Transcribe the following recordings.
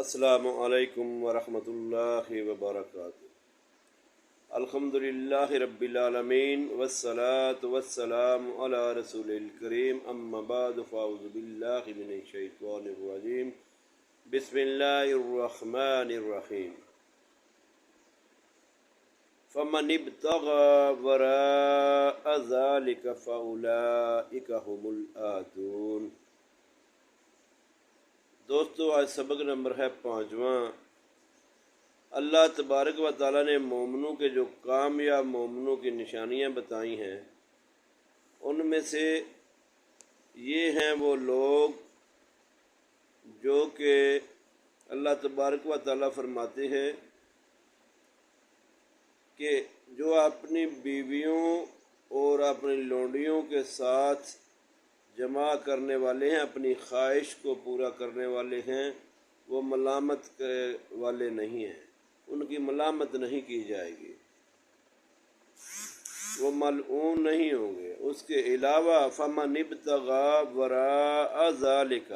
السلام علیکم ورحمۃ اللہ وبرکاتہ۔ الحمدللہ رب العالمین والصلاة والسلام علی رسول الکریم، اما بعد فاعوذ باللہ من الشیطان الرجیم، بسم اللہ الرحمن الرحیم۔ فمن ابتغى وراء ذلك فأولئك هم العادون۔ دوستو، آج سبق نمبر ہے 5واں۔ اللہ تبارک و تعالیٰ نے مومنوں کے جو کامیاب مومنوں کی نشانیاں بتائی ہیں، ان میں سے یہ ہیں وہ لوگ جو کہ اللہ تبارک و تعالیٰ فرماتے ہیں کہ جو اپنی بیویوں اور اپنی لونڈیوں کے ساتھ جمع کرنے والے ہیں، اپنی خواہش کو پورا کرنے والے ہیں، وہ ملامت والے نہیں ہیں، ان کی ملامت نہیں کی جائے گی، وہ ملعون نہیں ہوں گے۔ اس کے علاوہ فمن ابتغى وراء ذلك،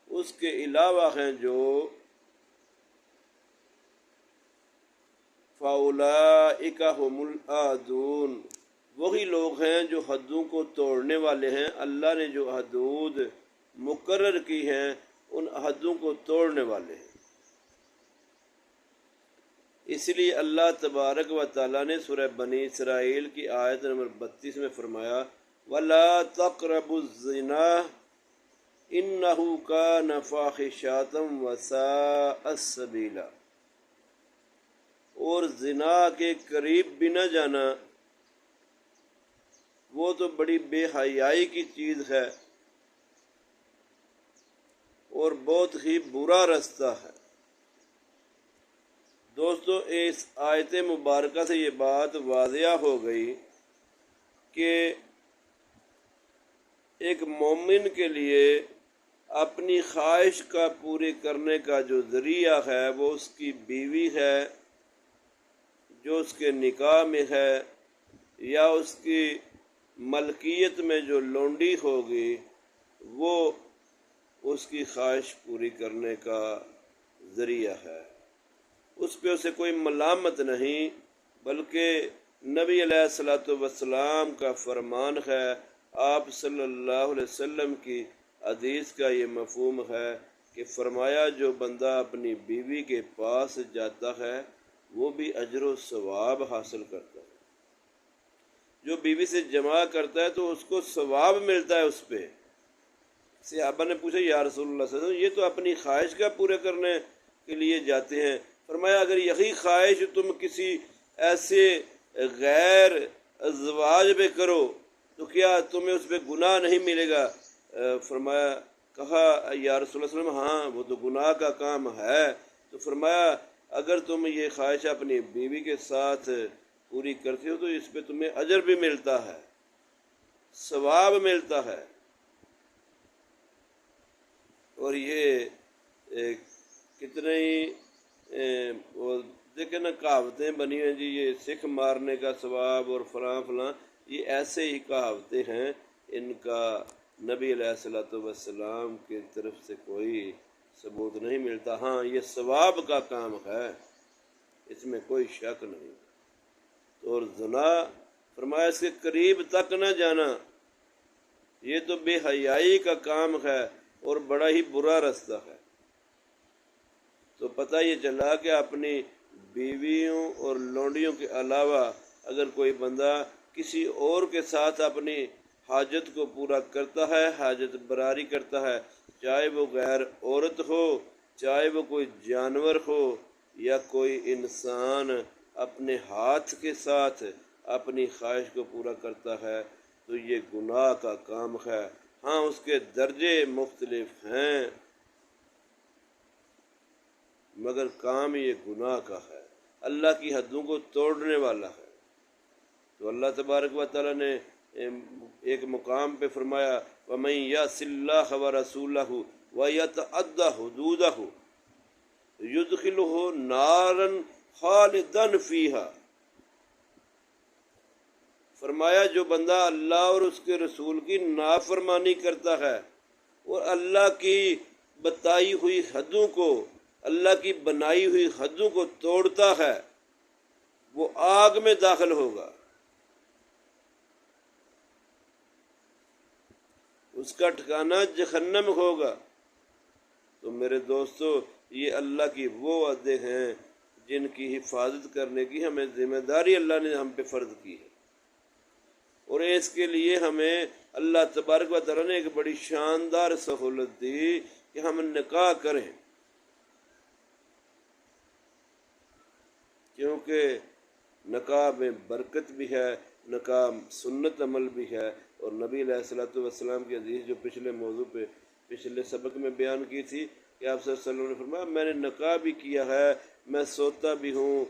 اس کے علاوہ ہیں جو فَأُولَئِكَ هُمُ الْعَادُونَ، وہی لوگ ہیں جو حدوں کو توڑنے والے ہیں۔ اللہ نے جو حدود مقرر کی ہیں، ان حدوں کو توڑنے والے ہیں۔ اس لیے اللہ تبارک و تعالیٰ نے سورہ بنی اسرائیل کی آیت نمبر 32 میں فرمایا وَلَا تَقْرَبُوا الزِّنَا إِنَّهُ كَانَ فَاحِشَةً وَسَاءَ سَبِيلًا، اور زنا کے قریب بھی نہ جانا، وہ تو بڑی بے حیائی کی چیز ہے اور بہت ہی برا رستہ ہے۔ دوستو، اس آیت مبارکہ سے یہ بات واضح ہو گئی کہ ایک مومن کے لیے اپنی خواہش کا پوری کرنے کا جو ذریعہ ہے وہ اس کی بیوی ہے، جو اس کے نکاح میں ہے، یا اس کی ملکیت میں جو لونڈی ہوگی، وہ اس کی خواہش پوری کرنے کا ذریعہ ہے۔ اس پہ اسے کوئی ملامت نہیں، بلکہ نبی علیہ الصلوۃ والسلام کا فرمان ہے، آپ صلی اللہ علیہ وسلم کی حدیث کا یہ مفہوم ہے کہ فرمایا جو بندہ اپنی بیوی کے پاس جاتا ہے وہ بھی اجر و ثواب حاصل کرتا ہے۔ جو بیوی سے جمع کرتا ہے تو اس کو ثواب ملتا ہے اس پہ۔ صحابہ نے پوچھا یا رسول اللہ صلی اللہ علیہ وسلم، یہ تو اپنی خواہش کا پورے کرنے کے لیے جاتے ہیں، فرمایا اگر یہی خواہش تم کسی ایسے غیر ازواج پہ کرو تو کیا تمہیں اس پہ گناہ نہیں ملے گا؟ فرمایا کہا یا رسول اللہ صلی اللہ علیہ وسلم، ہاں وہ تو گناہ کا کام ہے۔ تو فرمایا اگر تم یہ خواہش اپنی بیوی کے ساتھ پوری کرتے ہو تو اس پہ تمہیں اجر بھی ملتا ہے، ثواب ملتا ہے۔ اور یہ کتنے ہی وہ دیکھیں نا کہاوتیں بنی ہیں جی، یہ سکھ مارنے کا ثواب اور فلاں فلاں، یہ ایسے ہی کہاوتیں ہیں، ان کا نبی علیہ الصلوۃ والسلام کی طرف سے کوئی ثبوت نہیں ملتا۔ ہاں یہ ثواب کا کام ہے، اس میں کوئی شک نہیں۔ اور زنا فرمایا اس کے قریب تک نہ جانا، یہ تو بے حیائی کا کام ہے اور بڑا ہی برا رستہ ہے۔ تو پتہ یہ چلا کہ اپنی بیویوں اور لونڈیوں کے علاوہ اگر کوئی بندہ کسی اور کے ساتھ اپنی حاجت کو پورا کرتا ہے، حاجت براری کرتا ہے، چاہے وہ غیر عورت ہو، چاہے وہ کوئی جانور ہو، یا کوئی انسان اپنے ہاتھ کے ساتھ اپنی خواہش کو پورا کرتا ہے، تو یہ گناہ کا کام ہے۔ ہاں اس کے درجے مختلف ہیں، مگر کام یہ گناہ کا ہے، اللہ کی حدوں کو توڑنے والا ہے۔ تو اللہ تبارک و تعالیٰ نے ایک مقام پہ فرمایا وَمَن يَعْصِ اللَّهَ وَرَسُولَهُ وَيَتَعَدَّ حُدُودَهُ يُدْخِلْهُ نَارًا خَالِدًا فِيهَا، فرمایا جو بندہ اللہ اور اس کے رسول کی نافرمانی کرتا ہے اور اللہ کی بتائی ہوئی حدوں کو اللہ کی بنائی ہوئی حدوں کو توڑتا ہے وہ آگ میں داخل ہوگا، اس کا ٹھکانہ جہنم ہوگا۔ تو میرے دوستو، یہ اللہ کی وہ وعدے ہیں جن کی حفاظت کرنے کی ہمیں ذمہ داری اللہ نے ہم پہ فرض کی ہے، اور اس کے لیے ہمیں اللہ تبارک و تعالیٰ نے ایک بڑی شاندار سہولت دی کہ ہم نکاح کریں، کیونکہ نکاح میں برکت بھی ہے، نکاح سنت عمل بھی ہے، اور نبی علیہ الصلوۃ والسلام کی حدیث جو پچھلے موضوع پہ پچھلے سبق میں بیان کی تھی کہ آپ صلی اللہ علیہ وسلم نے فرمایا میں نے نکاح بھی کیا ہے، میں سوتا بھی ہوں،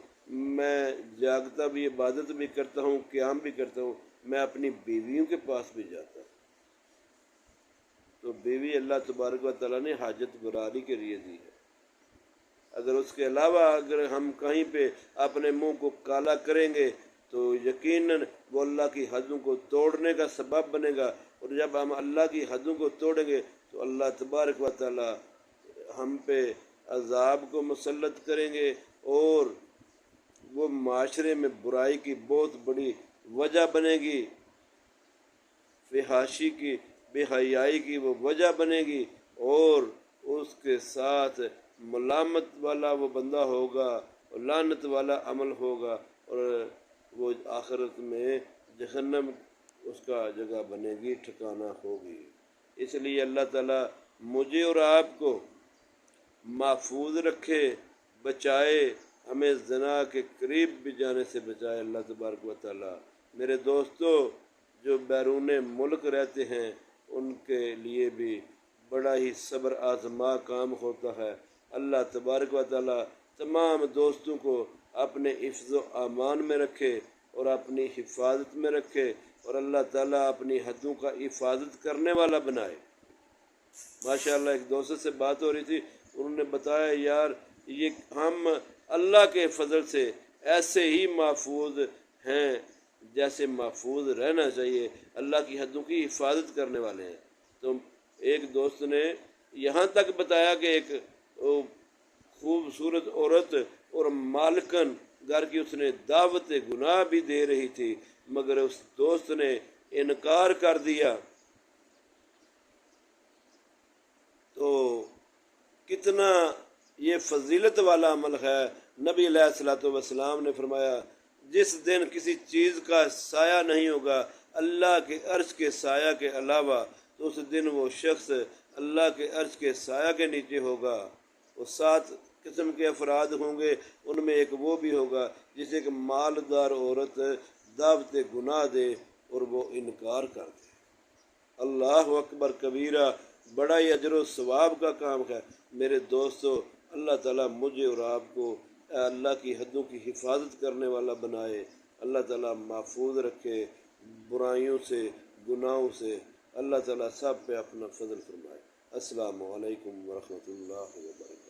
میں جاگتا بھی، عبادت بھی کرتا ہوں، قیام بھی کرتا ہوں، میں اپنی بیویوں کے پاس بھی جاتا ہوں۔ تو بیوی اللہ تبارک و تعالیٰ نے حاجت براری کے لیے دی ہے۔ اگر اس کے علاوہ اگر ہم کہیں پہ اپنے منہ کو کالا کریں گے تو یقیناً وہ اللہ کی حدوں کو توڑنے کا سبب بنے گا، اور جب ہم اللہ کی حدوں کو توڑیں گے تو اللہ تبارک و تعالیٰ ہم پہ عذاب کو مسلط کریں گے، اور وہ معاشرے میں برائی کی بہت بڑی وجہ بنے گی، فحاشی کی، بے حیائی کی وہ وجہ بنے گی، اور اس کے ساتھ ملامت والا وہ بندہ ہوگا، اور لعنت والا عمل ہوگا، اور وہ آخرت میں جہنم اس کا جگہ بنے گی، ٹھکانہ ہوگی۔ اس لیے اللہ تعالیٰ مجھے اور آپ کو محفوظ رکھے، بچائے، ہمیں زنا کے قریب بھی جانے سے بچائے اللہ تبارک و تعالیٰ۔ میرے دوستو، جو بیرون ملک رہتے ہیں ان کے لیے بھی بڑا ہی صبر آزما کام ہوتا ہے۔ اللہ تبارک و تعالیٰ تمام دوستوں کو اپنے حفظ و امان میں رکھے اور اپنی حفاظت میں رکھے، اور اللہ تعالیٰ اپنی حدوں کا حفاظت کرنے والا بنائے۔ ماشاءاللہ ایک دوست سے بات ہو رہی تھی، انہوں نے بتایا یار یہ ہم اللہ کے فضل سے ایسے ہی محفوظ ہیں جیسے محفوظ رہنا چاہیے، اللہ کی حدوں کی حفاظت کرنے والے ہیں۔ تو ایک دوست نے یہاں تک بتایا کہ ایک خوبصورت عورت اور مالکن گھر کی اس نے دعوت گناہ بھی دے رہی تھی، مگر اس دوست نے انکار کر دیا۔ تو کتنا یہ فضیلت والا عمل ہے۔ نبی علیہ الصلوۃ والسلام نے فرمایا جس دن کسی چیز کا سایہ نہیں ہوگا اللہ کے عرش کے سایہ کے علاوہ، تو اس دن وہ شخص اللہ کے عرش کے سایہ کے نیچے ہوگا۔ وہ 7 قسم کے افراد ہوں گے، ان میں ایک وہ بھی ہوگا جسے ایک مالدار عورت دعوت گناہ دے اور وہ انکار کر دے۔ اللہ اکبر کبیرہ، بڑا ہی اجر و ثواب کا کام ہے۔ میرے دوستو، اللہ تعالیٰ مجھے اور آپ کو اللہ کی حدوں کی حفاظت کرنے والا بنائے، اللہ تعالیٰ محفوظ رکھے برائیوں سے، گناہوں سے، اللہ تعالیٰ سب پہ اپنا فضل فرمائے۔ السلام علیکم ورحمۃ اللہ وبرکاتہ۔